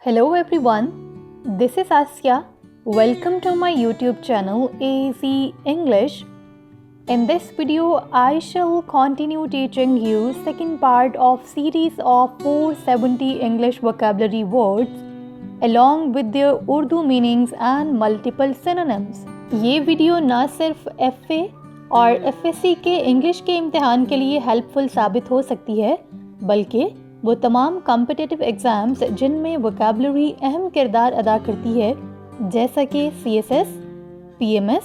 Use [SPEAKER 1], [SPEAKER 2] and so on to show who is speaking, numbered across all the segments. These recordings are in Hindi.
[SPEAKER 1] Hello everyone, this is Asya. Welcome to my YouTube channel AZ English. In this video, I shall continue teaching you second part of series of 470 English vocabulary words along with their Urdu meanings and multiple synonyms. ये वीडियो ना सिर्फ FA और FSC के इंग्लिश के इम्तिहान के लिए हेल्पफुल साबित हो सकती है, बल्कि वो तमाम कॉम्पिटिटिव एग्ज़ाम्स जिनमें वोकैबुलरी अहम किरदार अदा करती है, जैसा कि CSS, PMS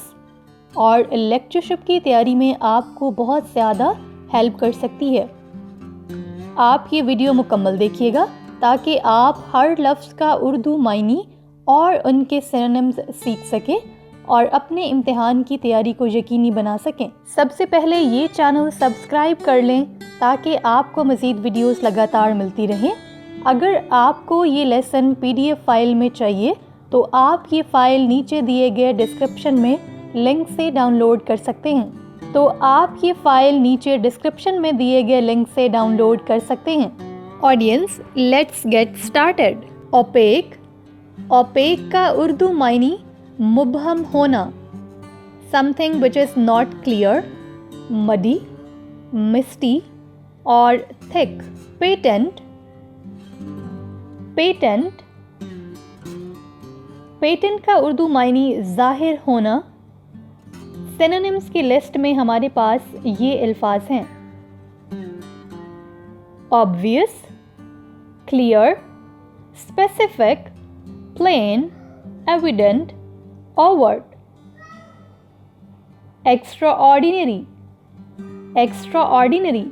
[SPEAKER 1] और लेक्चरशिप की तैयारी में आपको बहुत ज़्यादा हेल्प कर सकती है। आप ये वीडियो मुकम्मल देखिएगा ताकि आप हर लफ्ज़ का उर्दू मायनी और उनके सिनोनिम्स सीख सकें और अपने इम्तिहान की तैयारी को यकीनी बना सकें। सबसे पहले ये चैनल सब्सक्राइब कर लें ताकि आपको मज़ीद वीडियोस लगातार मिलती रहें। अगर आपको ये लेसन PDF फाइल में चाहिए तो आप ये फ़ाइल नीचे दिए गए डिस्क्रिप्शन में लिंक से डाउनलोड कर सकते हैं। तो आप ये फ़ाइल नीचे डिस्क्रिप्शन में दिए गए लिंक से डाउनलोड कर सकते हैं। Audience, let's get started. Opaque. Opaque का उर्दू मायनी मुबहम होना, something which is not clear, muddy, misty और थिक। पेटेंट। पेटेंट पेटेंट का उर्दू मायनी ज़ाहिर होना। सिनोनिम्स की लिस्ट में हमारे पास ये अल्फाज हैं: obvious, clear, specific, plain, evident, overt. Extraordinary. Extraordinary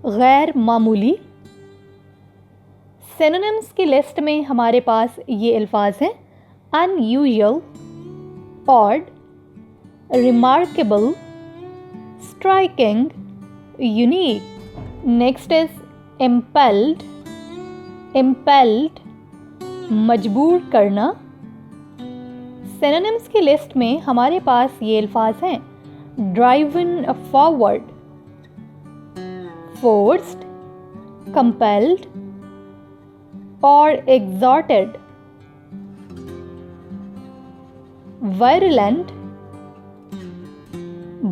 [SPEAKER 1] गैर मामूली। सिनोनिम्स की लिस्ट में हमारे पास ये अल्फाज हैं: unusual, odd, remarkable, striking, unique. Next is impelled. Impelled मजबूर करना। सिनोनिम्स की लिस्ट में हमारे पास ये अल्फाज हैं: ड्राइवन फॉरवर्ड, फोर्स्ड, कंपेल्ड और एग्जॉर्टेड। वायरलेंट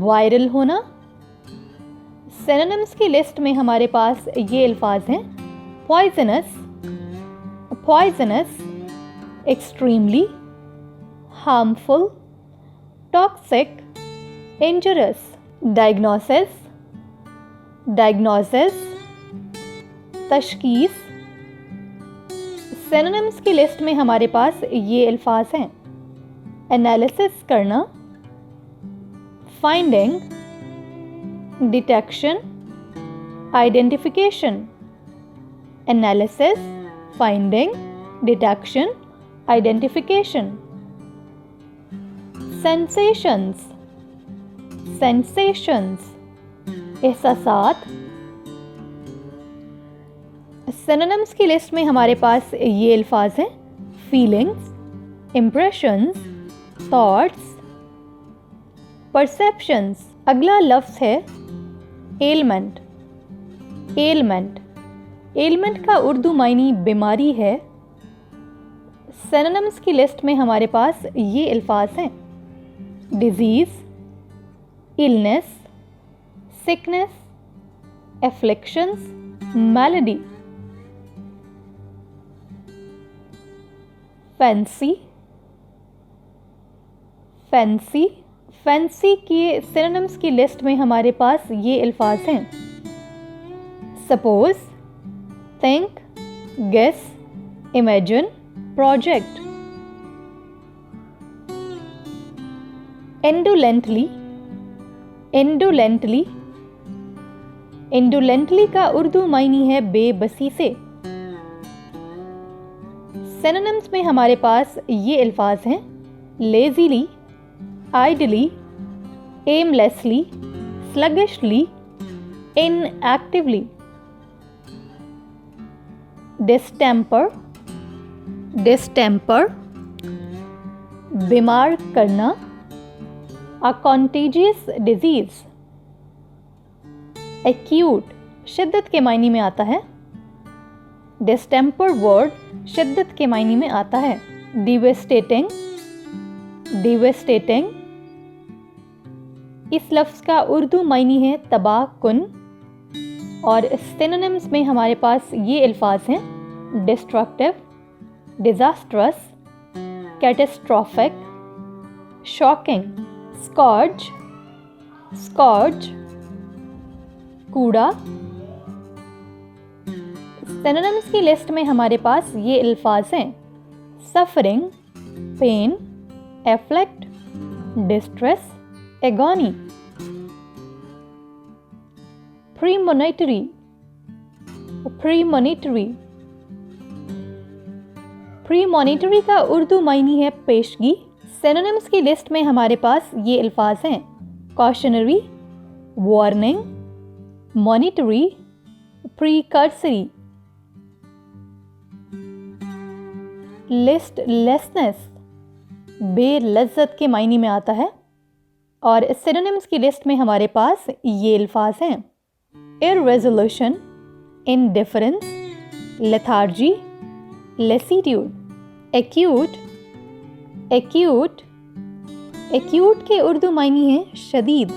[SPEAKER 1] वायरल होना। सिनोनिम्स की लिस्ट में हमारे पास ये अल्फाज हैं: poisonous, poisonous, extremely, harmful, toxic, injurious. Diagnosis, diagnosis, तशखीस। सिनोनिम्स की लिस्ट में हमारे पास ये अल्फाज हैं: एनालिसिस करना, finding, detection, identification. Analysis, finding, detection, identification. Sensations. Sensations एहसासात। सिनोनिम्स की लिस्ट में हमारे पास ये अल्फाज हैं: फीलिंग्स, इम्प्रेशंस, थॉट्स, परसेप्शंस। अगला लफ्ज़ है एलमेंट। एलमेंट एलमेंट का उर्दू मायनी बीमारी है। सिनोनिम्स की लिस्ट में हमारे पास ये अल्फाज हैं: disease, illness, sickness, afflictions, malady. Fancy. Fancy fancy के सिनोनिम्स की लिस्ट में हमारे पास ये अल्फाज हैं: suppose, think, guess, imagine, project. Indolently. Indolently indolently का उर्दू मायनी है बेबसी से। सिनोनिम्स में हमारे पास ये अल्फाज हैं: lazily, idly, aimlessly, sluggishly, inactively. Distemper. Distemper बीमार करना, अ कॉन्टेजियस डिजीज। एक्यूट शिद्दत के मायने में आता है। डिस्टेम्पर्ड वर्ड शिद्दत के मायने में आता है। Devastating, devastating. इस लफ्ज़ का उर्दू मायने है तबाह कुन और सिनोनिम्स में हमारे पास ये अल्फाज हैं डिस्ट्रक्टिव, डिजास्ट्रस, कैटास्ट्रॉफिक, शॉकिंग, स्कॉर्ज, स्कॉर्ज, कूड़ा। सिनोनिम्स की लिस्ट में हमारे पास ये अल्फाज हैं सफरिंग, पेन, एफ्लेक्ट, डिस्ट्रेस, एगोनी। प्रीमोनिटरी, प्रीमोनिटरी। प्रीमोनिटरी का उर्दू मायने है पेशगी। सिनोनिम्स की लिस्ट में हमारे पास ये अल्फाज हैं कॉशनरी, वार्निंग, मॉनिटरी, प्रीकर्सरी। लिस्टलेसनेस बेलज्जत के मायने में आता है और सिनोनिम्स की लिस्ट में हमारे पास ये अल्फाज हैं irresolution, indifference, lethargy, lassitude. Acute, acute. Acute के उर्दू मायने हैं शदीद।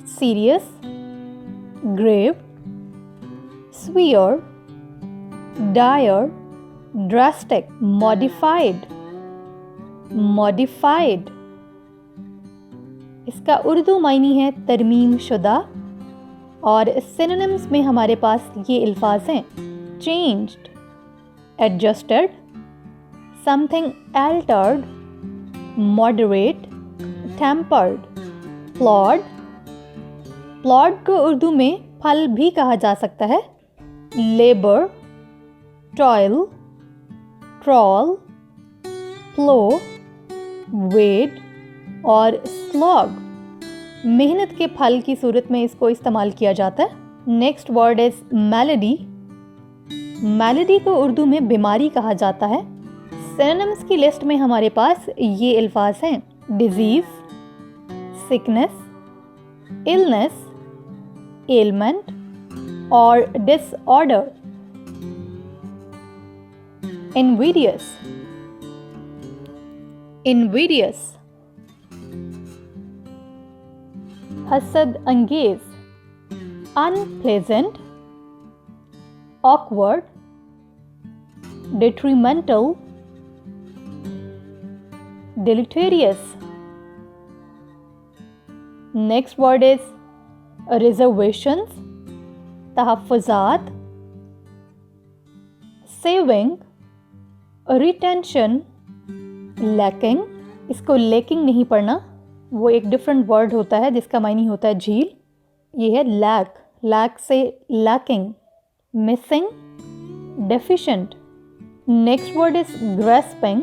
[SPEAKER 1] Serious, grave, severe, dire, drastic. Modified, modified. इसका उर्दू मायने है तरमीम शुदा और सिनोनिम्स में हमारे पास ये अल्फाज हैं changed, adjusted, something altered, moderate, tempered. Plod, plod को उर्दू में फल भी कहा जा सकता है। Labour, toil, trawl, plough, wade और स्लॉग। मेहनत के फल की सूरत में इसको इस्तेमाल किया जाता है। Next word is melody. Melody को उर्दू में बीमारी कहा जाता है। सिनोनिम्स की लिस्ट में हमारे पास ये अल्फाज हैं डिजीज, सिकनेस, इलनेस, एलमेंट और डिसऑर्डर। Invidious, invidious. हसद अंगेज, unpleasant, awkward, detrimental, deleterious. Next word is reservations, तहफ़्फ़ुज़ात, saving, retention, lacking. इसको lacking नहीं पढ़ना, वो एक डिफरेंट वर्ड होता है जिसका मायने होता है झील। ये है lack, lack से lacking, missing, deficient. Next word is grasping,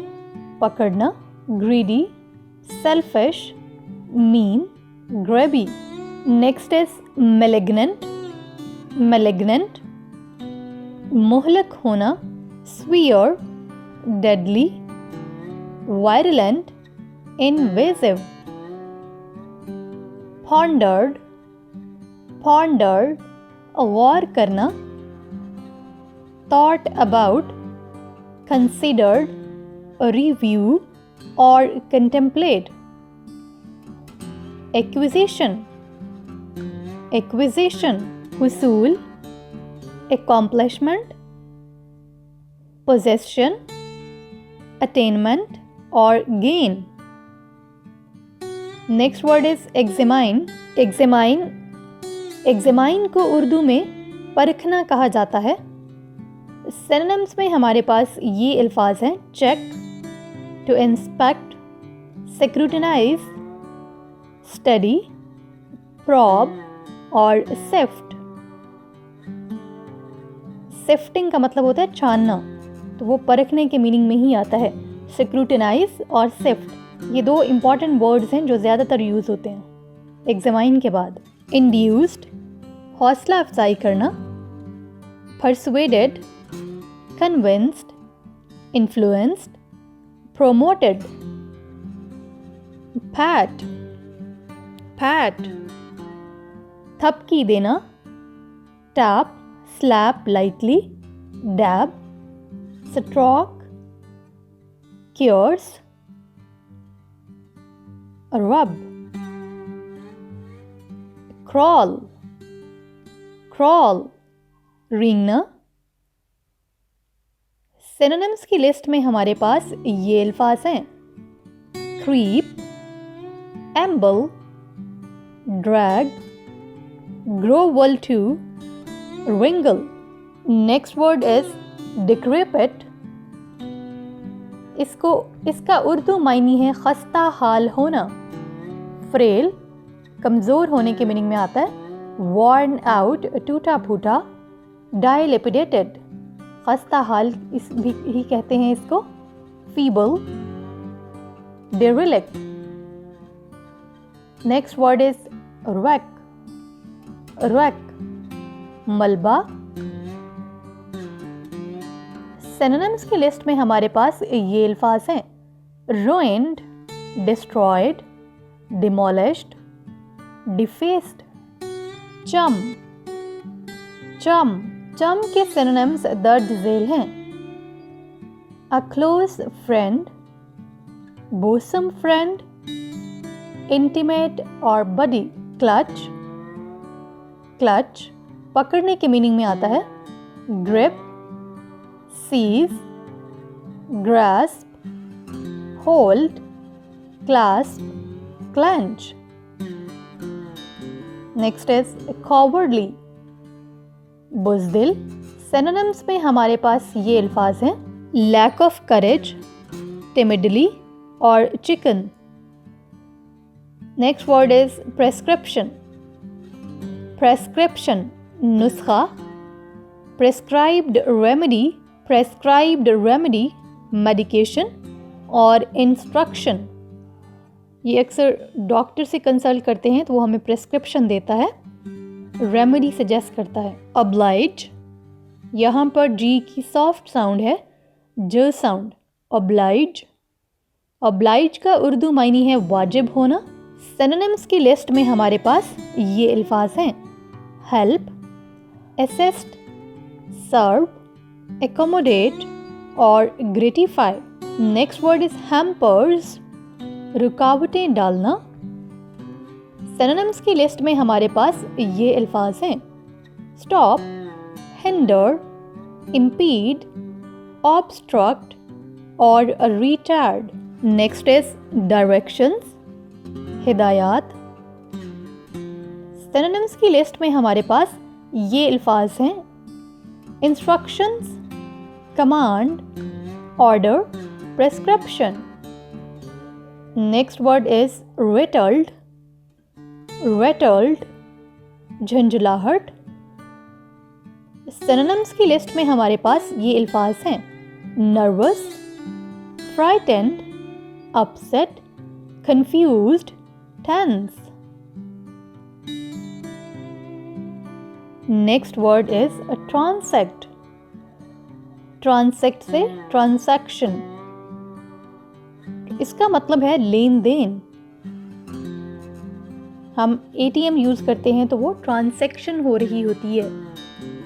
[SPEAKER 1] पकड़ना, greedy, selfish, mean, grabby. Next is malignant, malignant, मुहलक होना, severe, deadly, virulent, invasive. Pondered, pondered, गौर करना, thought about, considered, review or contemplate. Acquisition, acquisition, हुसूल, accomplishment, possession, attainment और gain. Next word is examine. examine, examine को उर्दू में परखना कहा जाता है। सिनोनिम्स में हमारे पास ये अल्फाज हैं check, to inspect, scrutinize, study, probe और सिफ्ट. सिफ्टिंग का मतलब होता है छानना, तो वो परखने के मीनिंग में ही आता है. स्क्रूटिनाइज और सिफ्ट ये दो इंपॉर्टेंट वर्ड्स हैं जो ज़्यादातर यूज़ होते हैं एग्जामाइन के बाद. इंड्यूस्ड हौसला अफजाई करना, persuaded, convinced, influenced, promoted. Pat, pat थपकी देना, tap, slap lightly, dab, stroke, cures, rub, crawl, crawl, रेंगना। सिनोनिम्स की लिस्ट में हमारे पास ये अल्फाज हैं: creep, amble, drag, grovel to, wrinkle. Next word is decrepit. इसका उर्दू मायनी है खस्ता हाल होना। फ्रेल, कमज़ोर होने के मीनिंग में आता है। worn out, टूटा फूटा। dilapidated, खस्ता हाल इस भी ही कहते हैं इसको। feeble, derelict. Next word is wreck, wreck, मलबा। सिनोनिम्स की लिस्ट में हमारे पास ये अल्फाज हैं: ruined, destroyed, demolished, defaced, chum, chum, chum के सिनोनिम्स दर्ज झेल हैं: a close friend, bosom friend, intimate और buddy. clutch, clutch पकड़ने के मीनिंग में आता है। grip, seize, grasp, hold, clasp, clench. Next is cowardly, बुज़दिल। सिनोनिम्स में हमारे पास ये अल्फाज हैं: lack of courage, timidly और chicken. Next word is prescription, prescription नुस्खा। prescribed remedy, prescribed remedy medication और instruction। ये अक्सर डॉक्टर से कंसल्ट करते हैं तो वो हमें प्रेस्क्रिप्शन देता है, रेमेडी सजेस्ट करता है। oblige, यहाँ पर जी की सॉफ्ट साउंड है, ज साउंड। oblige, oblige का उर्दू मायनी है वाजिब होना। सिनोनिम्स की लिस्ट में हमारे पास ये अल्फाज हैं: help, assist, serve, accommodate और gratify. Next word is hampers, रुकावटें डालना। सिनोनिम्स की लिस्ट में हमारे पास ये अल्फाज हैं: stop, hinder, impede, obstruct और retard. Next is directions, हिदायत। सिनोनिम्स की लिस्ट में हमारे पास ये अल्फाज हैं: instructions, command, order, prescription. Next word is rattled, rattled झंझलाहट। सिनोनिम्स की लिस्ट में हमारे पास ये अल्फाज हैं: nervous, frightened, upset, confused, tense. Next word is a transact, transact से transaction, इसका मतलब है लेन देन। हम एटीएम यूज करते हैं तो वो ट्रांजैक्शन हो रही होती है,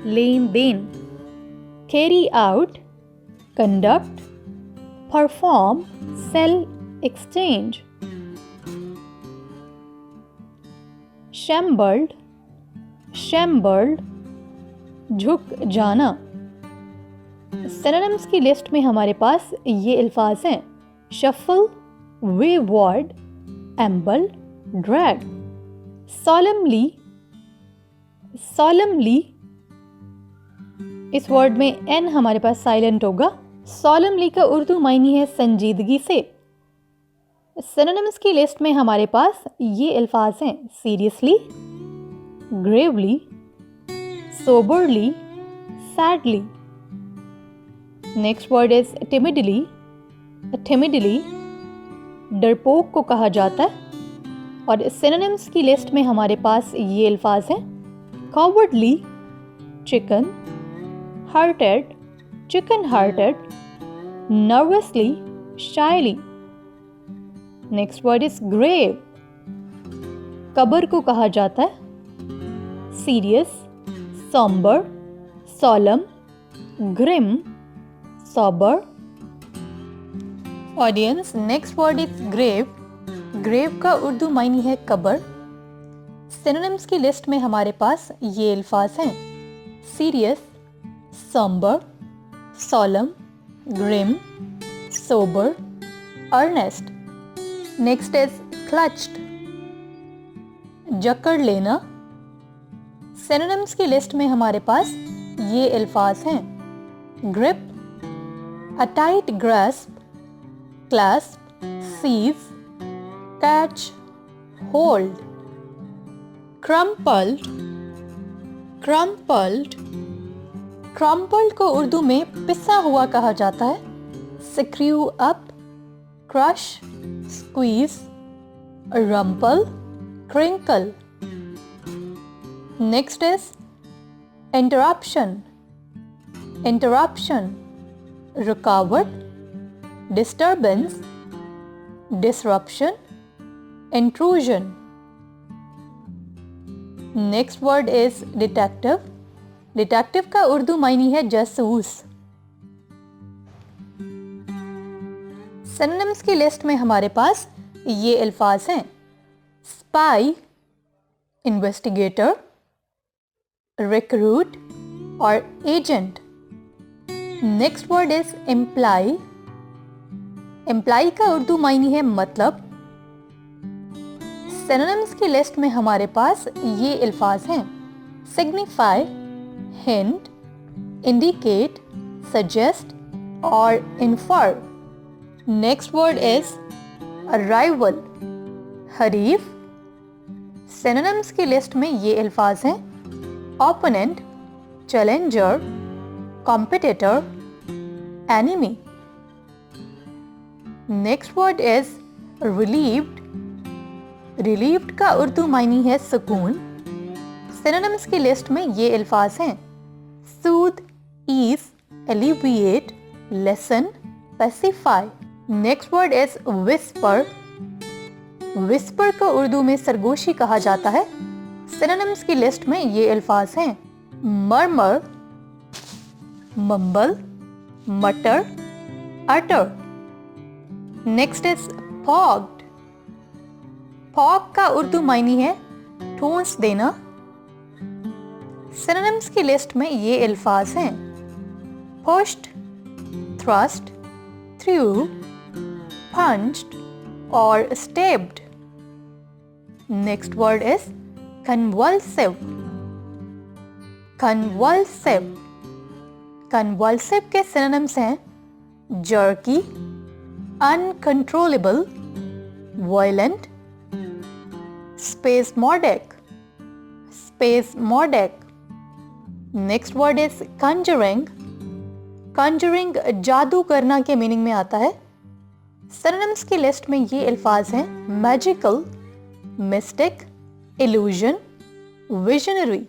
[SPEAKER 1] लेन देन। Carry out, conduct, perform, sell, exchange. Shambled, shambled झुक जाना। सिनोनिम्स की लिस्ट में हमारे पास ये अल्फाज हैं: shuffle, wayward, एम्बल, drag. solemnly, solemnly इस वर्ड में एन हमारे पास साइलेंट होगा। solemnly का उर्दू मायनी है संजीदगी से। सिनोनिम्स की लिस्ट में हमारे पास ये अल्फाज हैं: seriously, gravely, soberly, sadly. Next word is timidly. timidly डरपोक को कहा जाता है। और सिनोनिम्स की लिस्ट में हमारे पास ये अल्फाज हैं: cowardly, chicken, hearted, chicken hearted, nervously, shyly. Next word is grave. कब्र को कहा जाता है। serious, somber, solemn, grim, sober. Audience, next word is grave. grave का उर्दू मायने है कब्र. Synonyms की लिस्ट में हमारे पास ये अल्फाज हैं: serious, somber, solemn, grim, sober, earnest. Next is clutched, जकड़ लेना. Synonyms की लिस्ट में हमारे पास ये अल्फाज हैं: grip, a tight grasp, clasp, seize, catch, hold. crumpled, crumpled, crumpled को उर्दू में पिसा हुआ कहा जाता है. screw up, crush, squeeze, rumple, crinkle. Next is interruption, interruption, रुकावट, disturbance, disruption, intrusion. Next word is detective. detective का उर्दू मायने है जासूस. Synonyms की लिस्ट में हमारे पास ये अल्फाज हैं: spy, investigator, recruit और agent. Next word is imply. imply का उर्दू मायने है मतलब. Synonyms की लिस्ट में हमारे पास ये अल्फाज हैं: signify, hint, indicate, suggest और infer. Next word is rival, हरीफ. Synonyms की लिस्ट में ये अल्फाज हैं: opponent, challenger, competitor, enemy. Next word is relieved. relieved का उर्दू मायने है सुकून. Synonyms की लिस्ट में ये अल्फाज हैं: soothe, ease, alleviate, lessen, pacify. Next word is whisper. whisper को उर्दू में सरगोशी कहा जाता है. Synonyms की लिस्ट में ये अल्फाज हैं: murmur, mumble, mutter, utter. Next is fogged. fog का उर्दू मायने है ठोंस देना. Synonyms की लिस्ट में ये अल्फाज हैं: pushed, thrust, through, punched और stabbed. Next word is convulsive. convulsive. convulsive के synonyms हैं: jerky, uncontrollable, violent, spasmodic, spasmodic. Next word is conjuring. conjuring जादू करना के मीनिंग में आता है. Synonyms की लिस्ट में ये अल्फाज हैं: magical, mystic, illusion, visionary.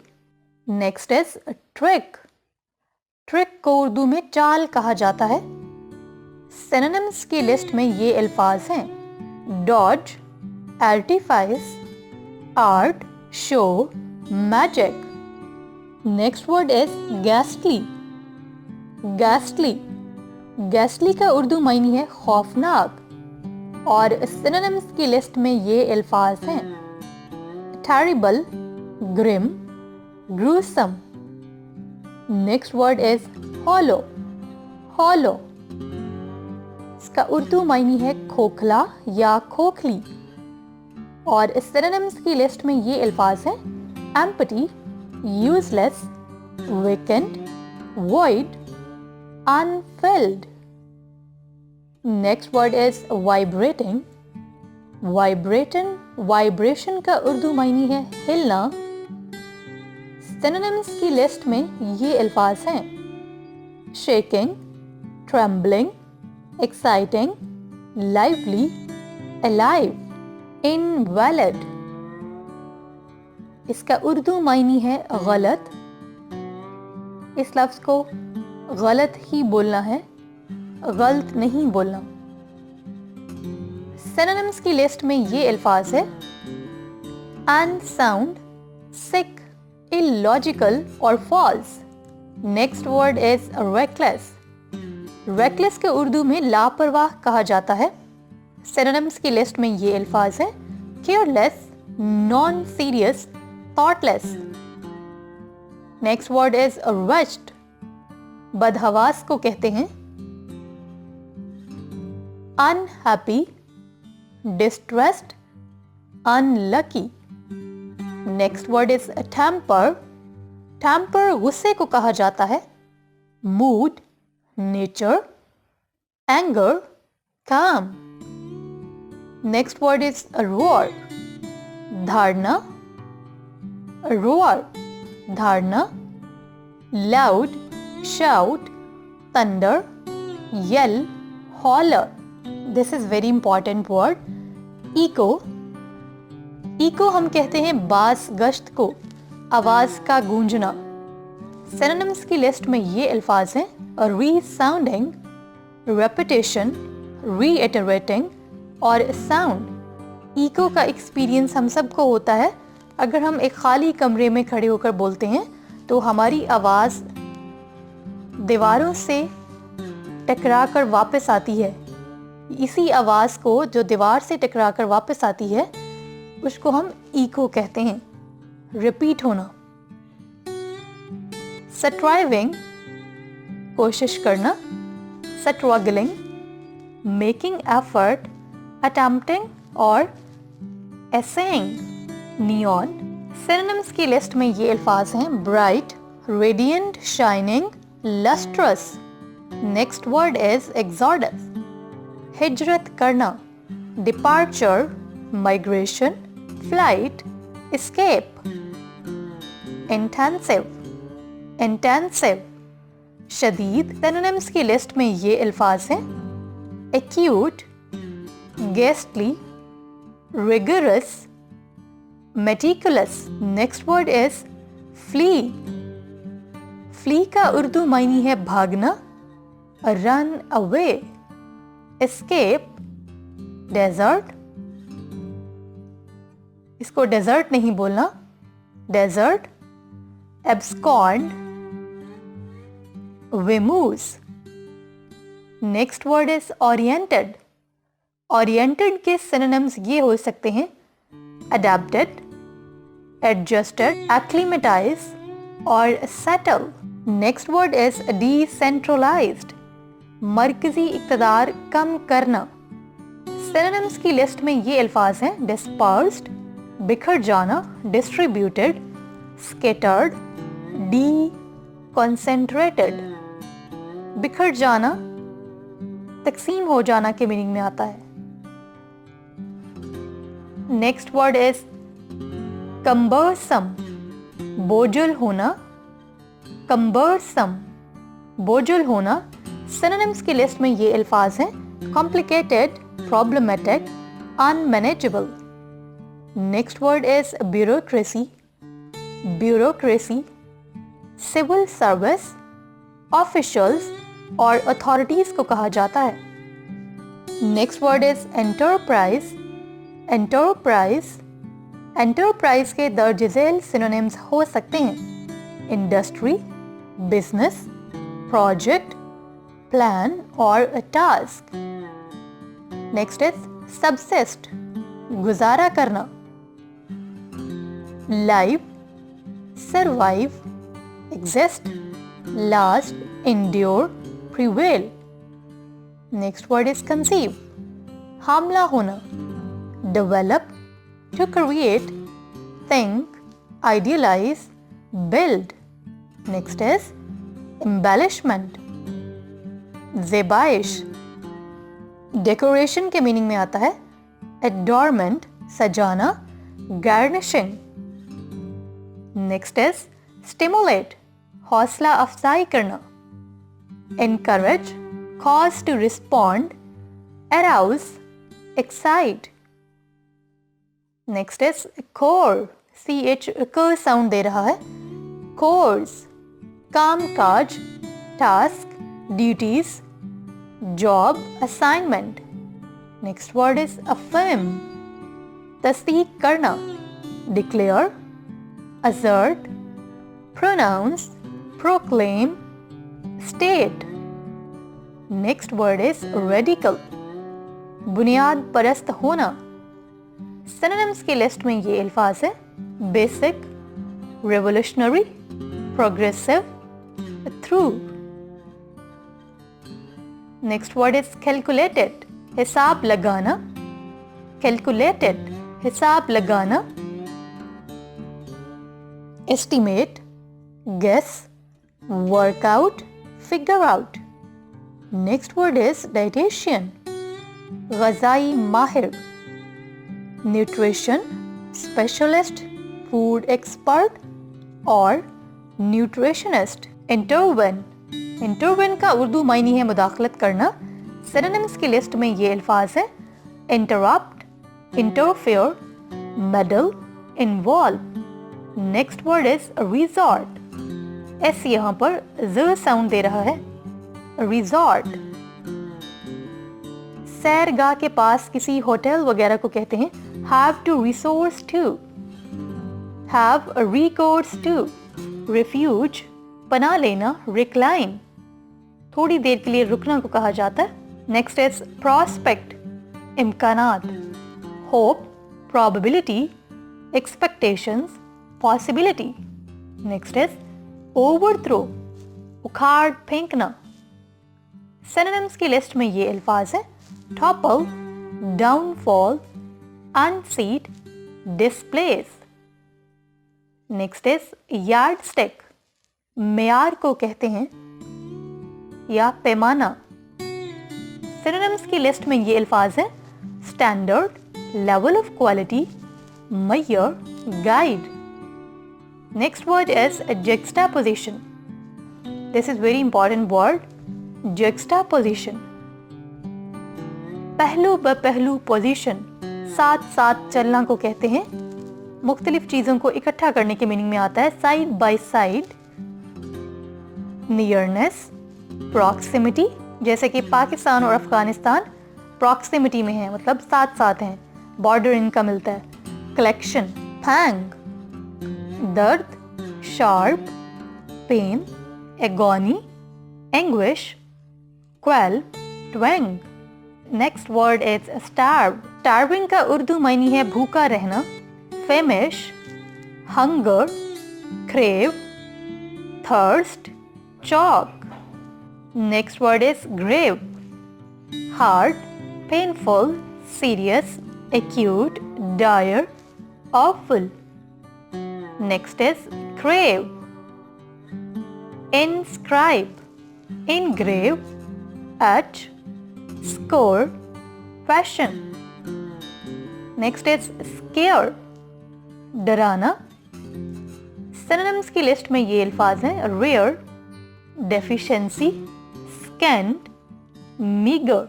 [SPEAKER 1] Next is trick. trick को उर्दू में चाल कहा जाता है. Synonyms की लिस्ट में ये अल्फाज हैं: dodge, artifice, art, show, magic. Next word is ghastly. ghastly. ghastly का उर्दू मायने है खौफनाक. और Synonyms की लिस्ट में ये अल्फाज हैं: terrible, grim, gruesome. Next word is hollow. hollow. इसका उर्दू मायने है खोखला या खोखली. और Synonyms की लिस्ट में ये अल्फाज हैं: empty, useless, vacant, void, unfilled. Next word is vibrating. vibration का उर्दू मायने है हिलना. Synonyms की लिस्ट में ये अल्फाज हैं: shaking, trembling, exciting, lively, alive, invalid. इसका उर्दू मायने है गलत. इस लफ्ज को गलत ही बोलना है, गलत नहीं बोलना. Synonyms की लिस्ट में ये अल्फाज है: unsound, sick, illogical और false. Next word is reckless. Reckless के उर्दू में लापरवाह कहा जाता है। सिनोनिम्स की लिस्ट में ये अल्फाज हैं: careless, non serious, thoughtless. Next word is rushed. बदहवास को कहते हैं। Unhappy, distressed, unlucky. Next word is temper. Temper गुस्से को कहा जाता है। Mood, nature, anger, calm. Next word is roar. धारणा, रोअर, धारणा। Loud, shout, thunder, yell, holler. This is very important word. Echo. Echo हम कहते हैं बास गश्त को, आवाज का गूंजना। सिनोनिम्स की लिस्ट में ये अल्फाज हैं: रीसाउंडिंग, रेपिटेशन, रीइटरेटिंग और साउंड। इको का एक्सपीरियंस हम सबको होता है। अगर हम एक खाली कमरे में खड़े होकर बोलते हैं तो हमारी आवाज दीवारों से टकरा कर वापस आती है। इसी आवाज को जो दीवार से टकरा कर वापस आती है उसको हम इको कहते हैं, रिपीट होना। स्ट्राइविंग, कोशिश करना। स्ट्रगलिंग, मेकिंग एफर्ट, अटेम्प्टिंग और एसेइंग। नियॉन। सिनोनिम्स की लिस्ट में ये अल्फाज हैं: bright, radiant, shining, lustrous. Next word is exodus. हिजरत करना। Departure, migration, flight, escape. Intensive, intensive, शदीद। सिनोनिम्स की लिस्ट में ये अल्फाज हैं: acute, ghastly, rigorous, meticulous. Next word is flee. Flee का उर्दू मायनी है भागना, रन अवे। Escape, desert. इसको डेजर्ट नहीं बोलना, desert. Abscond, vamoose. Next word is oriented. Oriented के सिनोनिम्स ये हो सकते हैं: अडेप्टेड, एडजस्टेड, एक्लिमेटाइज और settle. Next word is decentralized. मरकजी इक़्तिदार कम करना। सिनोनिम्स की लिस्ट में ये अल्फाज हैं: डिस्पर्स्ड, बिखर जाना, डिस्ट्रीब्यूटेड, स्कैटर्ड, कंसेंट्रेटेड। बिखर जाना तकसीम हो जाना के मीनिंग में आता है। नेक्स्ट वर्ड इज कम्बरसम, बोझल होना। कम्बरसम, बोझल होना। सिनोनिम्स की लिस्ट में ये अल्फाज हैं: complicated, problematic, unmanageable. Next word is bureaucracy. Bureaucracy, civil service, officials और अथॉरिटीज को कहा जाता है। Next word is enterprise. Enterprise, enterprise के दर्ज झेल सिनोनिम्स हो सकते हैं: इंडस्ट्री, बिजनेस, प्रोजेक्ट, प्लान और टास्क। नेक्स्ट इज सबसिस्ट, गुजारा करना। Live, survive, exist, last, endure, prevail. Next word is conceive, हामला होना। Develop, to create, think, idealise, build. Next is embellishment, ज़ेबाइश। डेकोरेशन के मीनिंग में आता है: एडोरमेंट, सजाना, गार्निशिंग। नेक्स्ट इज स्टिमुलेट, हौसला अफजाई करना। Encourage, cause to respond, arouse, excite. Next is chore, CH क साउंड दे रहा है। कोर्स, काम काज, task, duties, job, assignment. Next word is affirm, तस्दीक करना। Declare, assert, pronounce, proclaim, state. Next word is radical, बुनियाद परस्त होना. Synonyms की लिस्ट में ये अल्फाज है: basic, revolutionary, progressive, through. Next word is calculated, हिसाब लगाना. Calculated, हिसाब लगाना. Estimate, guess, work out, figure out. Next word is dietitian, ग़ज़ाई माहिर. Nutrition, specialist, food expert और nutritionist. Intervene, intervene का उर्दू मायनी है मुदाखलत करना. Synonyms की लिस्ट में ये अल्फाज है: interrupt, interfere, meddle, involve. Next word is resort. S यहाँ पर ज़ साउंड दे रहा है. Resort. सैरगाह के पास किसी होटल वगैरह को कहते हैं have to resource to, have a recourse to. Refuge, पनाह लेना. Recline, थोड़ी देर के लिए रुकना को कहा जाता है. Next is prospect, इम्कानात. Hope, probability, expectations, possibility. Next is overthrow, उखाड़ फेंकना. Synonyms की लिस्ट में ये अल्फाज है: topple, downfall, unseat, displace. Next is yardstick, मेयार को कहते हैं या पैमाना. Synonyms की लिस्ट में ये अल्फाज है: standard, level of quality, measure, guide. Next word is juxtaposition. This is very important word. Juxtaposition, पहलू ब पहलू पोजीशन, साथ साथ चलना को कहते हैं. मुख्तलिफ चीज़ों को इकट्ठा करने के मीनिंग में आता है. Side by side. Nearness, proximity, जैसे कि पाकिस्तान और अफगानिस्तान प्रॉक्सिमिटी में है, मतलब साथ साथ हैं, बॉर्डर इनका मिलता है. कलेक्शन, फैंग, दर्द, sharp, pain, agony, anguish, qualm, twang. Next word is starve. Starving का उर्दू मायनी है भूखा रहना. Famish, hunger, crave, thirst, choke. Next word is grave. Hard, painful, serious, acute, dire, awful. Next is crave. inscribe, engrave, etch, score, fashion. Next is scare, डराना. Synonyms की लिस्ट में ये अल्फाज हैं: rare, deficiency, scant, meager.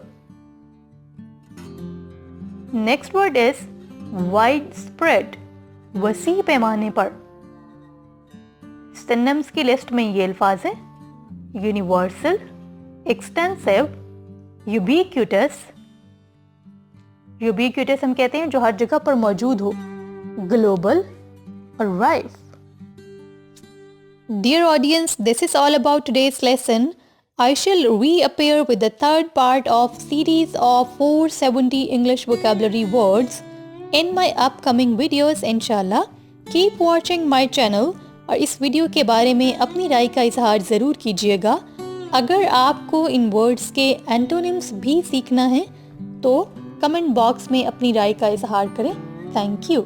[SPEAKER 1] Next word is widespread, वसी पैमाने पर. Synonyms की लिस्ट में ये अल्फाज हैं: यूनिवर्सल, एक्सटेंसिव, यूबिक्यूटस. यूबिक्यूटस हम कहते हैं जो हर जगह पर मौजूद हो. ग्लोबल और rife. Dear audience, this is all about today's lesson. I shall reappear with the third part of series of 470 English vocabulary words in my upcoming videos inshallah. Keep watching my channel. और इस वीडियो के बारे में अपनी राय का इजहार ज़रूर कीजिएगा. अगर आपको इन वर्ड्स के एंटोनिम्स भी सीखना है तो कमेंट बॉक्स में अपनी राय का इजहार करें. Thank you.